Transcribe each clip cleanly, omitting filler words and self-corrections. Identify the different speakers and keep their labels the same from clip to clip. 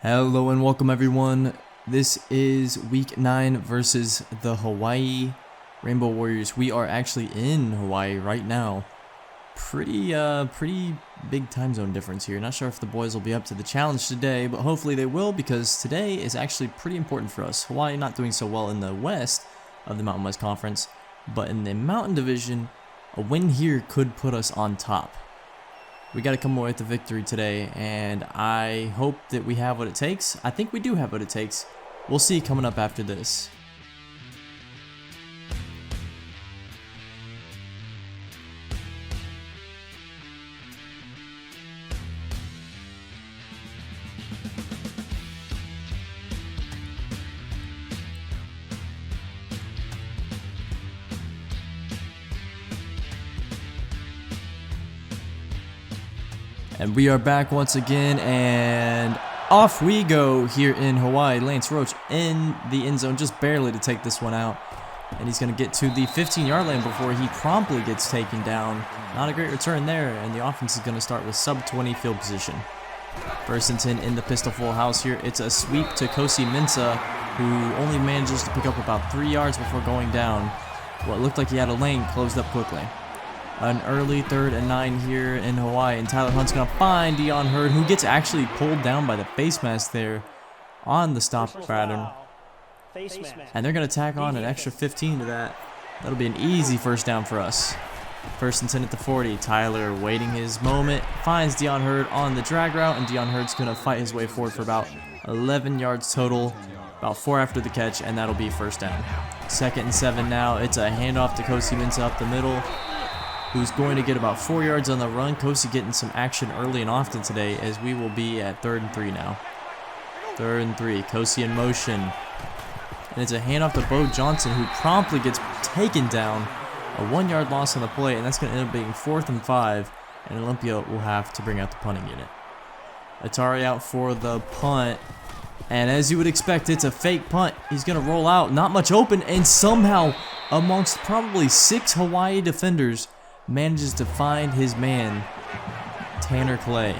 Speaker 1: Hello and welcome everyone. This is week 9 versus the Hawaii Rainbow Warriors. We are actually in Hawaii right now. Pretty big time zone difference here. Not sure if the boys will be up to the challenge today, but hopefully they will, because today is actually pretty important for us. Hawaii not doing so well in the west of the Mountain West Conference, but in the Mountain Division, a win here could put us on top. We got to come away with the victory today, and I hope that we have what it takes. I think we do have what it takes. We'll see coming up after this. And we are back once again, and off we go here in Hawaii. Lance Roach in the end zone, just barely to take this one out. And he's going to get to the 15-yard line before he promptly gets taken down. Not a great return there, and the offense is going to start with sub-20 field position. First and 10 in the pistol full house here. It's a sweep to Kosi Mensah, who only manages to pick up about 3 yards before going down. What looked like he had a lane closed up quickly. An early 3rd and 9 here in Hawaii, and Tyler Hunt's going to find Dion Hurd, who gets actually pulled down by the face mask there on the stop pattern. And they're going to tack on an extra 15 to that. That'll be an easy first down for us. First and 10 at the 40. Tyler waiting his moment, finds Dion Hurd on the drag route, and Dion Hurd's going to fight his way forward for about 11 yards total, about 4 after the catch, and that'll be first down. 2nd and 7 now. It's a handoff to Kosi Mensah up the middle, who's going to get about 4 yards on the run. Kosi getting some action early and often today, as we will be at 3rd and 3 now. 3rd and 3, Kosi in motion. And it's a handoff to Bo Johnson, who promptly gets taken down. A 1-yard loss on the play, and that's going to end up being 4th and 5, and Olympia will have to bring out the punting unit. Atari out for the punt, and as you would expect, it's a fake punt. He's going to roll out, not much open, and somehow, amongst probably 6 Hawaii defenders, manages to find his man, Tanner Clay.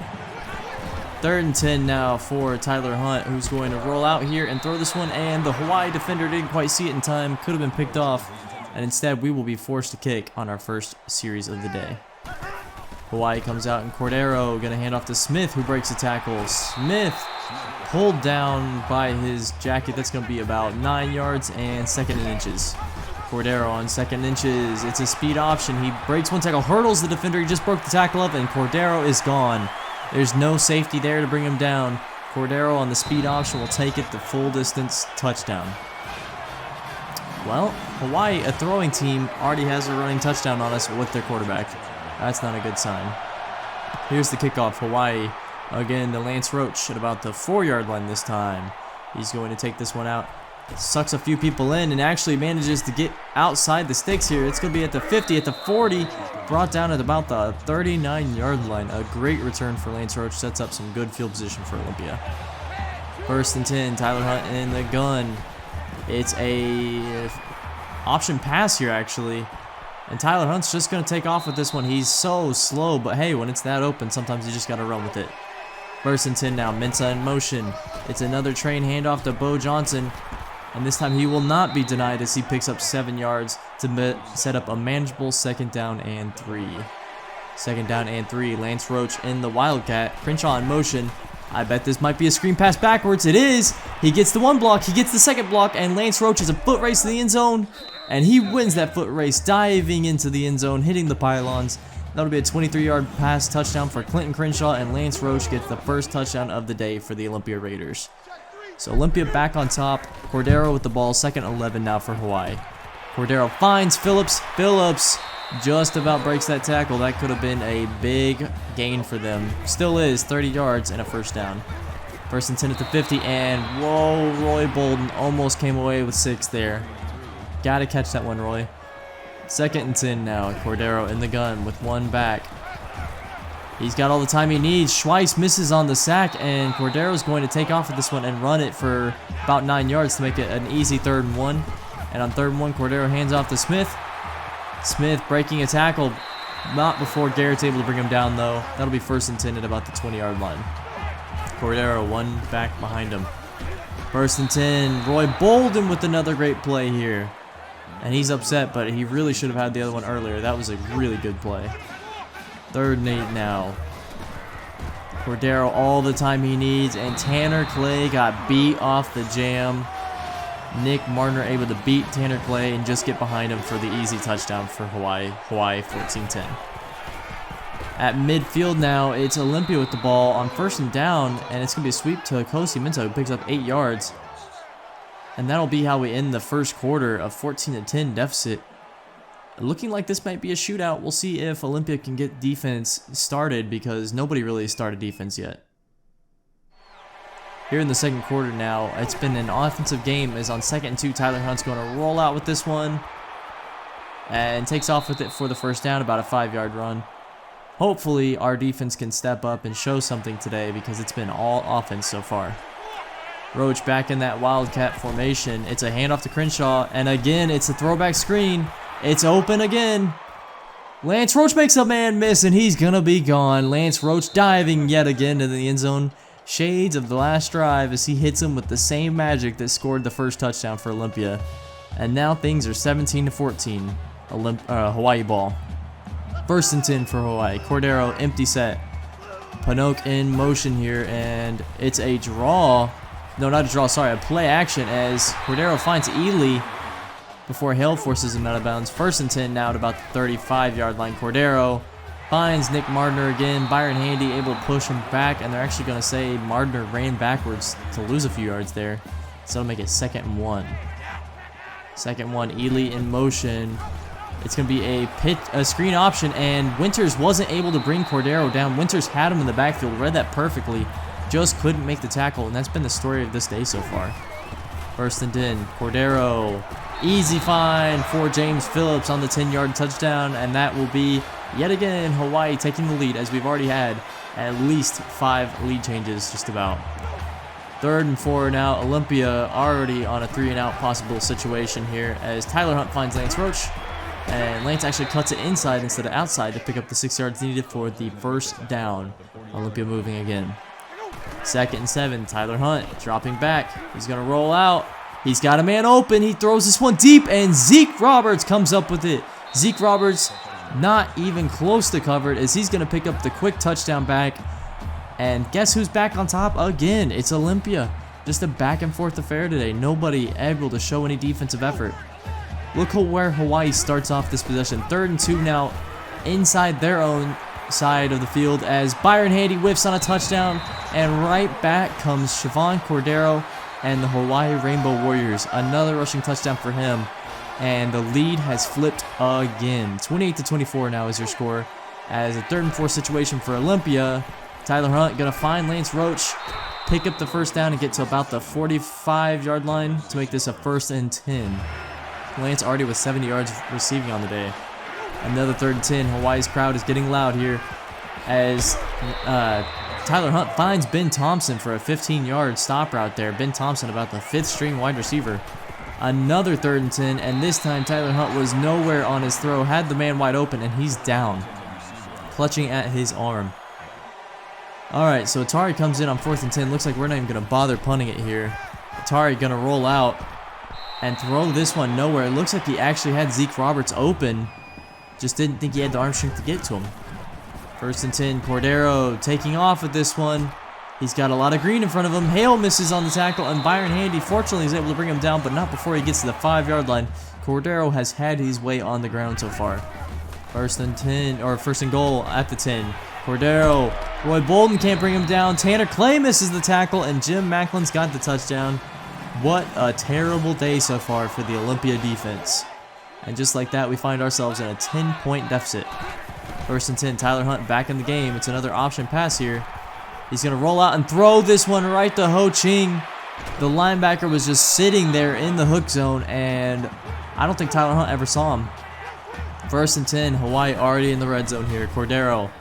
Speaker 1: 3rd and 10 now for Tyler Hunt, who's going to roll out here and throw this one, and the Hawaii defender didn't quite see it in time, could have been picked off, and instead we will be forced to kick on our first series of the day. Hawaii comes out, and Cordero going to hand off to Smith, who breaks the tackle. Smith pulled down by his jacket. That's going to be about 9 yards and 2nd and inches. Cordero on 2nd inches. It's a speed option. He breaks one tackle, hurdles the defender. He just broke the tackle up, and Cordero is gone. There's no safety there to bring him down. Cordero on the speed option will take it the full distance touchdown. Well, Hawaii, a throwing team, already has a running touchdown on us with their quarterback. That's not a good sign. Here's the kickoff. Hawaii again to Lance Roach at about the 4-yard line this time. He's going to take this one out. Sucks a few people in and actually manages to get outside the sticks here. It's going to be at the 50, at the 40, brought down at about the 39-yard line. A great return for Lance Roach. Sets up some good field position for Olympia. 1st and 10, Tyler Hunt in the gun. It's a option pass here, actually. And Tyler Hunt's just going to take off with this one. He's so slow, but hey, when it's that open, sometimes you just got to run with it. 1st and 10 now, Mensah in motion. It's another train handoff to Bo Johnson. And this time he will not be denied, as he picks up 7 yards to set up a manageable 2nd down and 3. 2nd down and 3. Lance Roach in the Wildcat. Crenshaw in motion. I bet this might be a screen pass backwards. It is. He gets the 1 block. He gets the 2nd block. And Lance Roach is a foot race to the end zone. And he wins that foot race, diving into the end zone, hitting the pylons. That'll be a 23-yard pass touchdown for Clinton Crenshaw. And Lance Roach gets the first touchdown of the day for the Olympia Raiders. So Olympia back on top. Cordero with the ball. 2nd 11 now for Hawaii. Cordero finds Phillips. Phillips just about breaks that tackle. That could have been a big gain for them. Still is. 30 yards and a first down. 1st and 10 at the 50. And whoa, Roy Bolden almost came away with 6 there. Gotta catch that one, Roy. 2nd and 10 now. Cordero in the gun with 1 back. He's got all the time he needs. Schweiss misses on the sack, and Cordero's going to take off with this one and run it for about 9 yards to make it an easy 3rd and 1. And on 3rd and 1, Cordero hands off to Smith. Smith breaking a tackle. Not before Garrett's able to bring him down, though. That'll be 1st and 10 at about the 20-yard line. Cordero one back behind him. 1st and 10. Roy Bolden with another great play here. And he's upset, but he really should have had the other one earlier. That was a really good play. 3rd and 8 now. Cordero all the time he needs, and Tanner Clay got beat off the jam. Nick Martin able to beat Tanner Clay and just get behind him for the easy touchdown for Hawaii. Hawaii 14-10. At midfield now, it's Olympia with the ball on 1st and down, and it's going to be a sweep to Kosi Minto, who picks up 8 yards. And that'll be how we end the first quarter of 14-10 deficit. Looking like this might be a shootout. We'll see if Olympia can get defense started, because nobody really started defense yet. Here in the second quarter now, it's been an offensive game, as on 2nd and 2, Tyler Hunt's going to roll out with this one. And takes off with it for the 1st down, about a 5-yard run. Hopefully, our defense can step up and show something today, because it's been all offense so far. Roach back in that Wildcat formation. It's a handoff to Crenshaw, and again, it's a throwback screen. It's open again. Lance Roach makes a man miss, and he's going to be gone. Lance Roach diving yet again into the end zone. Shades of the last drive as he hits him with the same magic that scored the first touchdown for Olympia. And now things are 17-14. Hawaii ball. 1st and 10 for Hawaii. Cordero empty set. Panoke in motion here, and it's a draw. No, not a draw, sorry, a play action as Cordero finds Ely before Hale forces him out of bounds. 1st and 10 now at about the 35-yard line. Cordero finds Nick Mardner again. Byron Handy able to push him back, and they're actually going to say Mardner ran backwards to lose a few yards there. So it'll make it 2nd and 1. 2nd and 1, Ely in motion. It's going to be a screen option, and Winters wasn't able to bring Cordero down. Winters had him in the backfield, read that perfectly, just couldn't make the tackle, and that's been the story of this day so far. 1st and 10, Cordero, easy find for James Phillips on the 10-yard touchdown, and that will be, yet again, Hawaii taking the lead, as we've already had at least 5 lead changes, just about. 3rd and 4 now, Olympia already on a 3-and-out possible situation here, as Tyler Hunt finds Lance Roach, and Lance actually cuts it inside instead of outside to pick up the 6 yards needed for the 1st down. Olympia moving again. 2nd and 7, Tyler Hunt dropping back. He's going to roll out. He's got a man open. He throws this one deep, and Zeke Roberts comes up with it. Zeke Roberts not even close to covered, as he's going to pick up the quick touchdown back. And guess who's back on top again? It's Olympia. Just a back and forth affair today. Nobody able to show any defensive effort. Look where Hawaii starts off this possession. 3rd and 2 now inside their own side of the field, as Byron Handy whiffs on a touchdown, and right back comes Siobhan Cordero and the Hawaii Rainbow Warriors. Another rushing touchdown for him, and the lead has flipped again. 28-24 now is your score, as a 3rd and 4 situation for Olympia. Tyler Hunt gonna find Lance Roach, pick up the 1st down, and get to about the 45-yard line to make this a 1st and 10. Lance already with 70 yards receiving on the day. Another 3rd and 10. Hawaii's crowd is getting loud here, as Tyler Hunt finds Ben Thompson for a 15-yard stop route there. Ben Thompson, about the 5th string wide receiver. Another 3rd and 10, and this time Tyler Hunt was nowhere on his throw, had the man wide open, and he's down, clutching at his arm. Alright, so Atari comes in on 4th and 10. Looks like we're not even going to bother punting it here. Atari going to roll out and throw this one nowhere. It looks like he actually had Zeke Roberts open, just didn't think he had the arm strength to get to him. 1st and 10, Cordero taking off with this one. He's got a lot of green in front of him. Hale misses on the tackle, and Byron Handy fortunately is able to bring him down, but not before he gets to the 5-yard line. Cordero has had his way on the ground so far. 1st and 10, or 1st and goal at the 10. Cordero, Roy Bolden can't bring him down. Tanner Clay misses the tackle, and Jim Macklin's got the touchdown. What a terrible day so far for the Olympia defense. And just like that, we find ourselves in a 10-point deficit. 1st and 10, Tyler Hunt back in the game. It's another option pass here. He's going to roll out and throw this one right to Ho Ching. The linebacker was just sitting there in the hook zone, and I don't think Tyler Hunt ever saw him. 1st and 10, Hawaii already in the red zone here. Cordero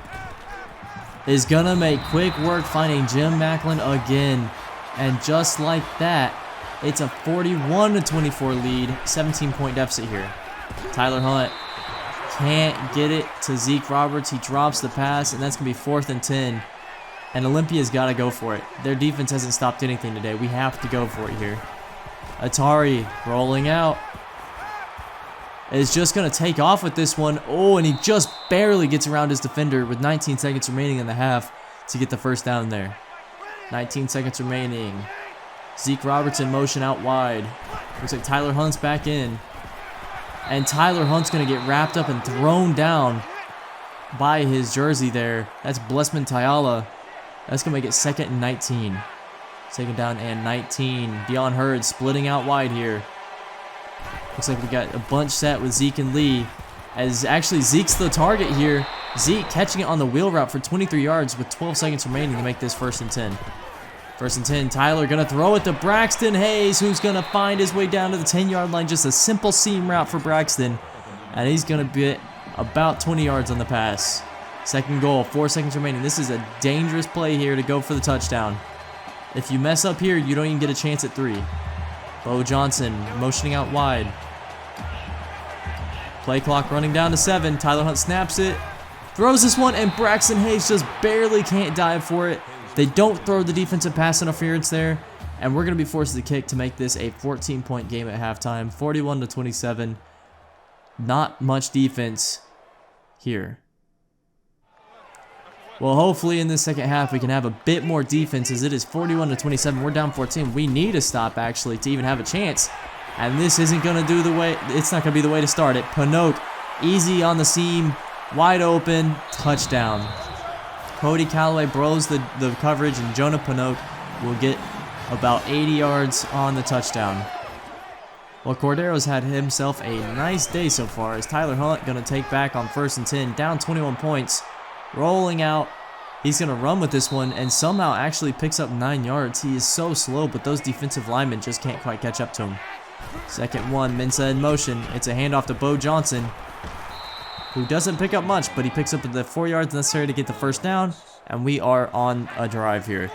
Speaker 1: is going to make quick work finding Jim Macklin again. And just like that, it's a 41-24 lead, 17-point deficit here. Tyler Hunt can't get it to Zeke Roberts. He drops the pass, and that's going to be 4th and 10. And Olympia's got to go for it. Their defense hasn't stopped anything today. We have to go for it here. Atari rolling out. Is just going to take off with this one. Oh, and he just barely gets around his defender with 19 seconds remaining in the half to get the first down there. 19 seconds remaining. Zeke Robertson motion out wide. Looks like Tyler Hunt's back in. And Tyler Hunt's going to get wrapped up and thrown down by his jersey there. That's Blessman Tayala. That's going to make it 2nd and 19. 2nd down and 19. Deion Hurd splitting out wide here. Looks like we got a bunch set with Zeke and Lee. As actually Zeke's the target here. Zeke catching it on the wheel route for 23 yards with 12 seconds remaining to make this 1st and 10. 1st and 10. Tyler going to throw it to Braxton Hayes, who's going to find his way down to the 10-yard line. Just a simple seam route for Braxton. And he's going to be about 20 yards on the pass. 2nd goal, 4 seconds remaining. This is a dangerous play here to go for the touchdown. If you mess up here, you don't even get a chance at 3. Bo Johnson motioning out wide. Play clock running down to 7. Tyler Hunt snaps it. Throws this one, and Braxton Hayes just barely can't dive for it. They don't throw the defensive pass interference there. And we're going to be forced to kick to make this a 14-point game at halftime. 41-27. Not much defense here. Well, hopefully in the second half we can have a bit more defense, as it is 41-27. We're down 14. We need a stop actually to even have a chance. And this isn't going to do the way, it's not going to be the way to start it. Panoke, easy on the seam, wide open, touchdown. Cody Callaway bros the coverage, and Jonah Panoke will get about 80 yards on the touchdown. Well, Cordero's had himself a nice day so far, as Tyler Hunt going to take back on 1st and 10, down 21 points. Rolling out. He's going to run with this one and somehow actually picks up 9 yards. He is so slow, but those defensive linemen just can't quite catch up to him. 2nd one, Mensa in motion. It's a handoff to Bo Johnson, who doesn't pick up much, but he picks up the 4 yards necessary to get the 1st down, and we are on a drive here.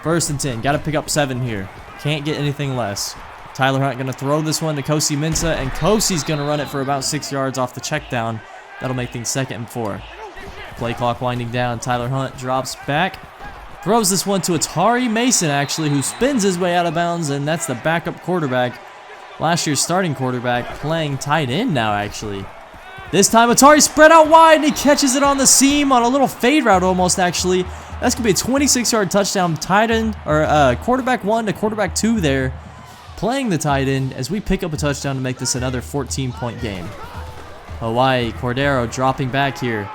Speaker 1: 1st and 10. Got to pick up 7 here. Can't get anything less. Tyler Hunt going to throw this one to Kosi Mensa, and Kosi's going to run it for about 6 yards off the check down. That'll make things 2nd and 4. Play clock winding down. Tyler Hunt drops back. Throws this one to Atari Mason, actually, who spins his way out of bounds, and that's the backup quarterback. Last year's starting quarterback playing tight end now, actually. This time, Atari spread out wide, and he catches it on the seam on a little fade route almost, actually. That's going to be a 26-yard touchdown. Tight end, or quarterback 1 to quarterback 2 there, playing the tight end as we pick up a touchdown to make this another 14-point game. Hawaii, Cordero dropping back here.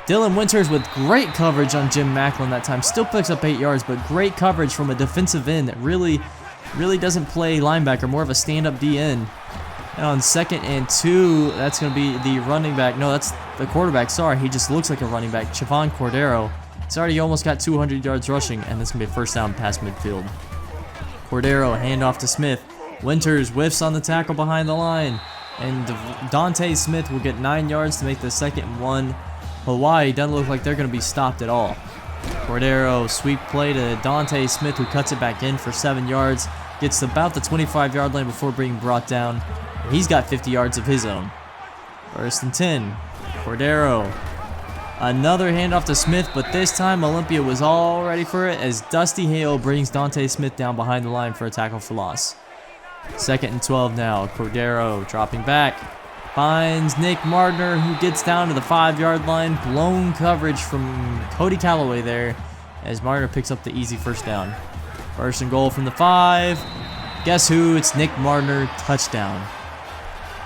Speaker 1: Dylan Winters with great coverage on Jim Macklin that time. Still picks up 8 yards, but great coverage from a defensive end that really doesn't play linebacker, more of a stand-up D end. And on 2nd and 2, that's going to be the running back. No, that's the quarterback. Sorry, he just looks like a running back. Chavon Cordero. He's already almost got 200 yards rushing, and this is going to be a 1st down past midfield. Cordero, handoff to Smith. Winters whiffs on the tackle behind the line. And Dante Smith will get 9 yards to make the 2nd and 1. Hawaii doesn't look like they're going to be stopped at all. Cordero, sweep play to Dante Smith, who cuts it back in for 7 yards. Gets to about the 25-yard line before being brought down. He's got 50 yards of his own. 1st and 10. Cordero. Another handoff to Smith, but this time Olympia was all ready for it as Dusty Hale brings Dante Smith down behind the line for a tackle for loss. 2nd and 12 now. Cordero dropping back. Finds Nick Mardner, who gets down to the 5-yard line. Blown coverage from Cody Callaway there as Mardner picks up the easy 1st down. 1st and goal from the 5. Guess who? It's Nick Mardner. Touchdown.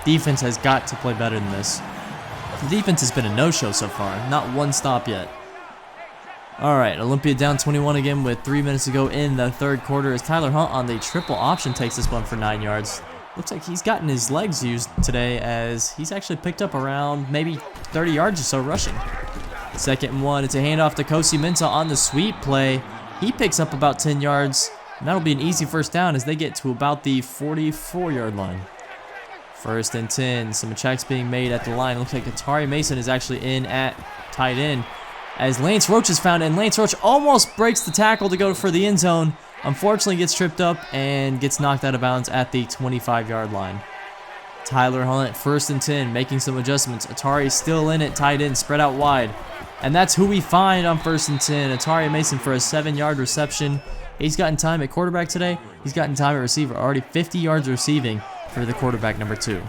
Speaker 1: Defense has got to play better than this. The defense has been a no-show so far. Not one stop yet. Alright, Olympia down 21 again with 3 minutes to go in the 3rd quarter as Tyler Hunt on the triple option takes this one for 9 yards. Looks like he's gotten his legs used today as he's actually picked up around maybe 30 yards or so rushing. 2nd and 1. It's a handoff to Kosi Mensa on the sweep play. He picks up about 10 yards. And that'll be an easy 1st down as they get to about the 44-yard line. 1st and 10. Some checks being made at the line. Looks like Atari Mason is actually in at tight end as Lance Roach is found, and Lance Roach almost breaks the tackle to go for the end zone. Unfortunately gets tripped up and gets knocked out of bounds at the 25-yard line. Tyler Hunt, 1st and 10, making some adjustments. Atari still in it, tight end, spread out wide. And that's who we find on 1st and 10. Atari Mason for a 7-yard reception. He's gotten time at quarterback today. He's gotten time at receiver. Already 50 yards receiving for the quarterback, number 2.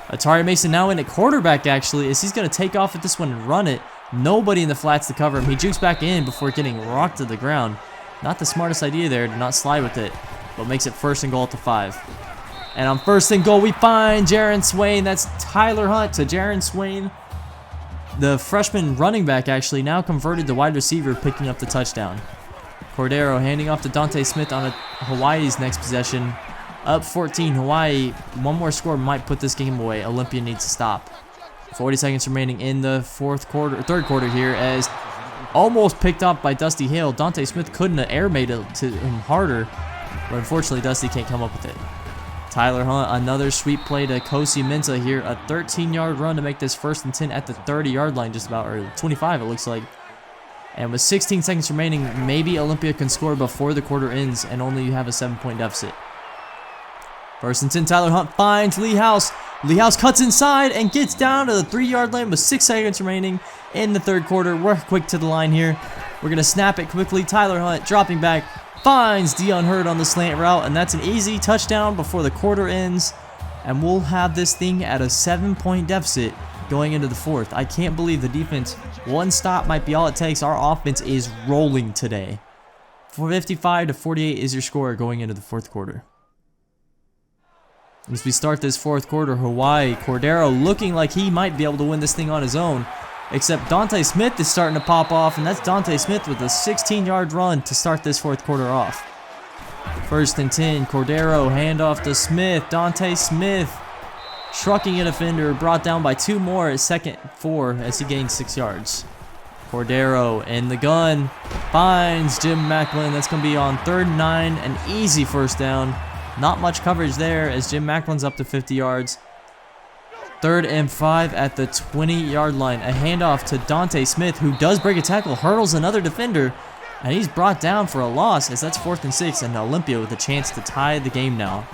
Speaker 1: Atari Mason now in at quarterback, actually, as he's going to take off at this one and run it. Nobody in the flats to cover him. He jukes back in before getting rocked to the ground. Not the smartest idea there to not slide with it, but makes it 1st and goal at the 5. And on 1st and goal, we find Jaron Swain. That's Tyler Hunt to Jaron Swain. The freshman running back actually now converted to wide receiver, picking up the touchdown. Cordero handing off to Dante Smith on Hawaii's next possession. Up 14, Hawaii. One more score might put this game away. Olympia needs to stop. 40 seconds remaining in the third quarter here, as almost picked up by Dusty Hale. Dante Smith couldn't have air made it to him harder, but unfortunately Dusty can't come up with it. Tyler Hunt, another sweep play to Kosi Mensah here. A 13-yard run to make this 1st and 10 at the 30-yard line, just about, or 25 it looks like. And with 16 seconds remaining, maybe Olympia can score before the quarter ends and only have a 7-point deficit. 1st and 10, Tyler Hunt finds Lee House. Lee House cuts inside and gets down to the 3-yard line with 6 seconds remaining in the third quarter. We're quick to the line here. We're going to snap it quickly. Tyler Hunt dropping back, finds Dion Hurd on the slant route, and that's an easy touchdown before the quarter ends. And we'll have this thing at a 7-point deficit going into the 4th. I can't believe the defense. One stop might be all it takes. Our offense is rolling today. 55-48 is your score going into the 4th quarter. As we start this 4th quarter, Hawaii, Cordero looking like he might be able to win this thing on his own. Except Dante Smith is starting to pop off, and that's Dante Smith with a 16-yard run to start this 4th quarter off. 1st and 10, Cordero, handoff to Smith. Dante Smith trucking a defender, brought down by 2 more at 2nd and 4 as he gains 6 yards. Cordero in the gun, finds Jim Macklin. That's going to be on 3rd and 9, an easy 1st down. Not much coverage there as Jim Macklin's up to 50 yards. 3rd and 5 at the 20-yard line. A handoff to Dante Smith, who does break a tackle, hurdles another defender, and he's brought down for a loss as that's 4th and 6, and Olympia with a chance to tie the game now.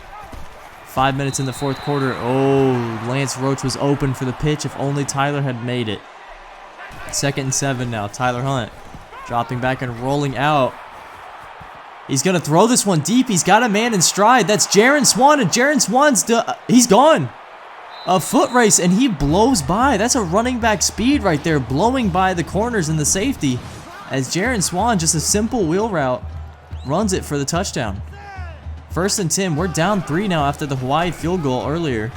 Speaker 1: 5 minutes in the 4th quarter. Oh, Lance Roach was open for the pitch if only Tyler had made it. 2nd and 7 now. Tyler Hunt dropping back and rolling out. He's going to throw this one deep. He's got a man in stride. That's Jaron Swan, and Jaron Swan's he's gone. A foot race, and he blows by. That's a running back speed right there, blowing by the corners and the safety, as Jaron Swan, just a simple wheel route, runs it for the touchdown. 1st and 10. We're down 3 now after the Hawaii field goal earlier,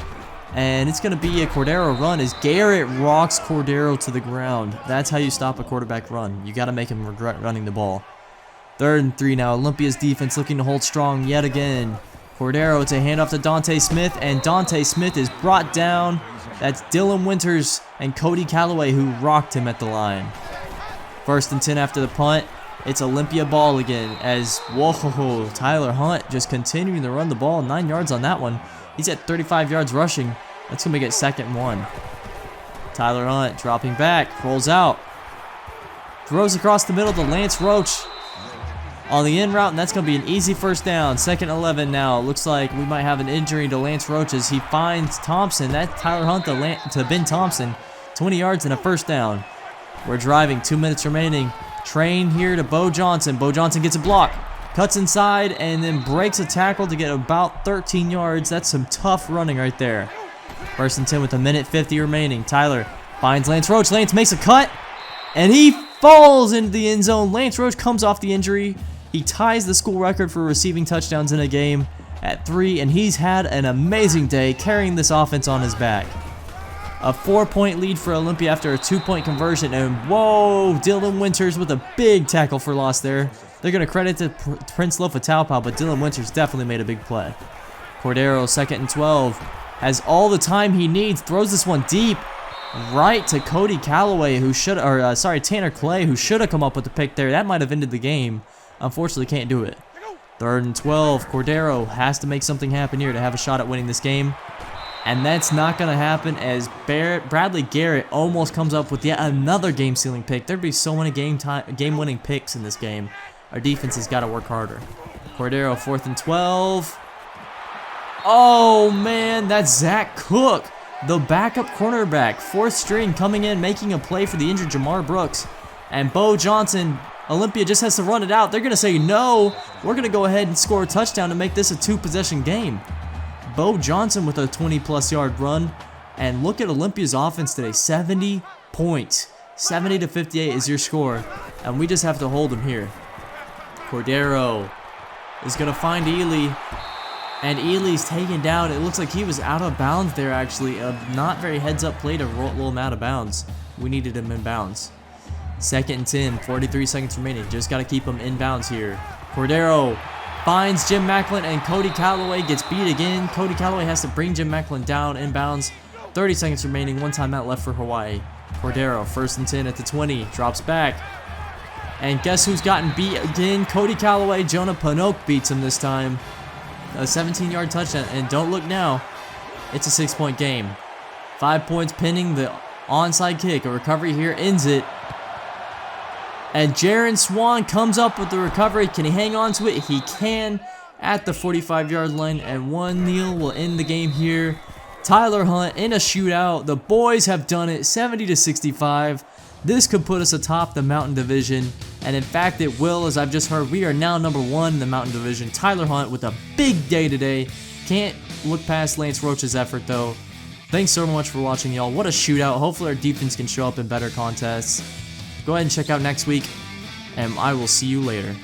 Speaker 1: and it's going to be a Cordero run as Garrett rocks Cordero to the ground. That's how you stop a quarterback run. You got to make him regret running the ball. 3rd and 3 now. Olympia's defense looking to hold strong yet again. Cordero to hand off to Dante Smith, and Dante Smith is brought down. That's Dylan Winters and Cody Calloway who rocked him at the line. 1st and 10 after the punt. It's Olympia ball again as, whoa, Tyler Hunt just continuing to run the ball. 9 yards on that one. He's at 35 yards rushing. That's going to make it 2nd and 1. Tyler Hunt dropping back, rolls out. Throws across the middle to Lance Roach on the in route, and that's going to be an easy 1st down. 2nd and 11 now. Looks like we might have an injury to Lance Roach as he finds Thompson. That's Tyler Hunt to Ben Thompson. 20 yards and a 1st down. We're driving. 2 minutes remaining. Train here to Bo Johnson. Bo Johnson gets a block. Cuts inside and then breaks a tackle to get about 13 yards. That's some tough running right there. 1st and 10 with 1:50 remaining. Tyler finds Lance Roach. Lance makes a cut, and he falls into the end zone. Lance Roach comes off the injury. He ties the school record for receiving touchdowns in a game at 3, and he's had an amazing day carrying this offense on his back. A 4-point lead for Olympia after a 2-point conversion, and whoa, Dylan Winters with a big tackle for loss there. They're going to credit to Prince Lofa Taupau, but Dylan Winters definitely made a big play. Cordero, 2nd and 12, has all the time he needs, throws this one deep right to Cody Calloway, who should, or Tanner Clay, who should have come up with the pick there. That might have ended the game. Unfortunately, can't do it. 3rd and 12. Cordero has to make something happen here to have a shot at winning this game. And that's not going to happen as Bradley Garrett almost comes up with yet another game-sealing pick. There'd be so many game-winning picks in this game. Our defense has got to work harder. Cordero, 4th and 12. Oh, man, that's Zach Cook, the backup cornerback. 4th string coming in, making a play for the injured Jamar Brooks. And Bo Johnson, Olympia just has to run it out. They're going to say, no, we're going to go ahead and score a touchdown to make this a 2-possession game. Bo Johnson with a 20-plus yard run. And look at Olympia's offense today, 70 points. 70-58 is your score. And we just have to hold them here. Cordero is going to find Ely. And Ely's taken down. It looks like he was out of bounds there, actually. A not very heads-up play to roll him out of bounds. We needed him in bounds. 2nd and 10, 43 seconds remaining. Just got to keep him in bounds here. Cordero finds Jim Macklin, and Cody Callaway gets beat again. Cody Callaway has to bring Jim Macklin down in bounds. 30 seconds remaining. 1 timeout left for Hawaii. Cordero, 1st and 10 at the 20. Drops back. And guess who's gotten beat again? Cody Callaway. Jonah Panoke beats him this time. A 17-yard touchdown, and don't look now, it's a 6-point game. 5 points pending the onside kick. A recovery here ends it. And Jaron Swan comes up with the recovery. Can he hang on to it? He can at the 45-yard line, and 1-0 will end the game here. Tyler Hunt in a shootout. The boys have done it, 70-65. This could put us atop the Mountain Division, and in fact it will. As I've just heard, we are now number 1 in the Mountain Division. Tyler Hunt with a big day today. Can't look past Lance Roach's effort though. Thanks so much for watching, y'all. What a shootout. Hopefully our defense can show up in better contests. Go ahead and check out next week, and I will see you later.